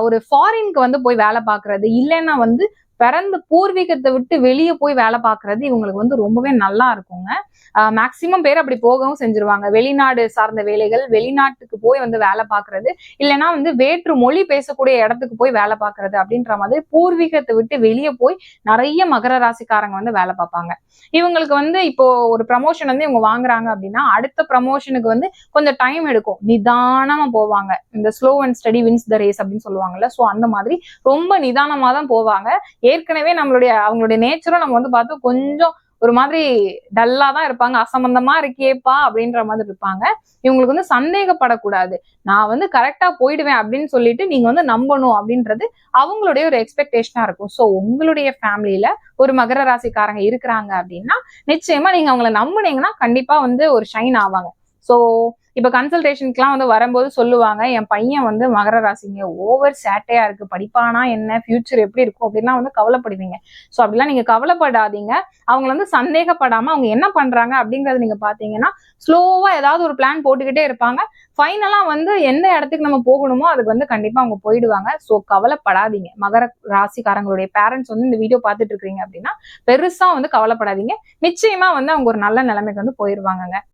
ஒரு ஃபாரினுக்கு வந்து போய் வேலை பார்க்கறது, இல்லைன்னா வந்து பிறந்த பூர்வீகத்தை விட்டு வெளியே போய் வேலை பார்க்கறது இவங்களுக்கு வந்து ரொம்பவே நல்லா இருக்குங்க. மேக்சிமம் பேர் அப்படி போகவும் செஞ்சிருவாங்க. வெளிநாடு சார்ந்த வேலைகள், வெளிநாட்டுக்கு போய் வந்து வேலை பார்க்கறது, இல்லைன்னா வந்து வேற்று மொழி பேசக்கூடிய இடத்துக்கு போய் வேலை பார்க்கறது அப்படின்ற மாதிரி பூர்வீகத்தை விட்டு வெளியே போய் நிறைய மகர ராசிக்காரங்க வந்து வேலை பார்ப்பாங்க. இவங்களுக்கு வந்து இப்போ ஒரு ப்ரமோஷன் வந்து இவங்க வாங்குறாங்க அப்படின்னா அடுத்த ப்ரமோஷனுக்கு வந்து கொஞ்சம் டைம் எடுக்கும். நிதானமா போவாங்க. இந்த slow and steady wins the race அப்படின்னு சொல்லுவாங்கல்ல. ஸோ அந்த மாதிரி ரொம்ப நிதானமா தான் போவாங்க. ஏற்கனவே அவங்களுடைய நேச்சரும் நம்ம வந்து பார்த்தோம் கொஞ்சம் ஒரு மாதிரி டல்லா தான் இருப்பாங்க. அசம்பந்தமா இருக்கேப்பா அப்படின்ற மாதிரி இருப்பாங்க. இவங்களுக்கு வந்து சந்தேகப்படக்கூடாது. நான் வந்து கரெக்டா போயிடுவேன் அப்படின்னு சொல்லிட்டு நீங்க வந்து நம்பணும் அப்படின்றது அவங்களுடைய ஒரு எக்ஸ்பெக்டேஷனா இருக்கும். ஸோ உங்களுடைய ஃபேமிலியில ஒரு மகர ராசிக்காரங்க இருக்கிறாங்க அப்படின்னா நிச்சயமா நீங்க அவங்களை நம்புனீங்கன்னா கண்டிப்பா வந்து ஒரு ஷைன் ஆவாங்க. ஸோ இப்ப கன்சல்டேஷனுக்குலாம் வந்து வரும்போது சொல்லுவாங்க, என் பையன் வந்து மகர ராசிங்க, ஓவர் சேட்டையா இருக்கு, படிப்பானா என்ன, ஃபியூச்சர் எப்படி இருக்கும் அப்படின்லாம் வந்து கவலைப்படுவீங்க. ஸோ அப்படிலாம் நீங்க கவலைப்படாதீங்க. அவங்களை வந்து சந்தேகப்படாம அவங்க என்ன பண்றாங்க அப்படிங்கறது நீங்க பாத்தீங்கன்னா ஸ்லோவா ஏதாவது ஒரு பிளான் போட்டுக்கிட்டே இருப்பாங்க. ஃபைனலா வந்து எந்த இடத்துக்கு நம்ம போகணுமோ அதுக்கு வந்து கண்டிப்பா அவங்க போயிடுவாங்க. ஸோ கவலைப்படாதீங்க. மகர ராசிக்காரங்களுடைய பேரண்ட்ஸ் வந்து இந்த வீடியோ பார்த்துட்டு இருக்கீங்க அப்படின்னா பெருசா வந்து கவலைப்படாதீங்க. நிச்சயமா வந்து அவங்க ஒரு நல்ல நிலைமைக்கு வந்து போயிருவாங்க.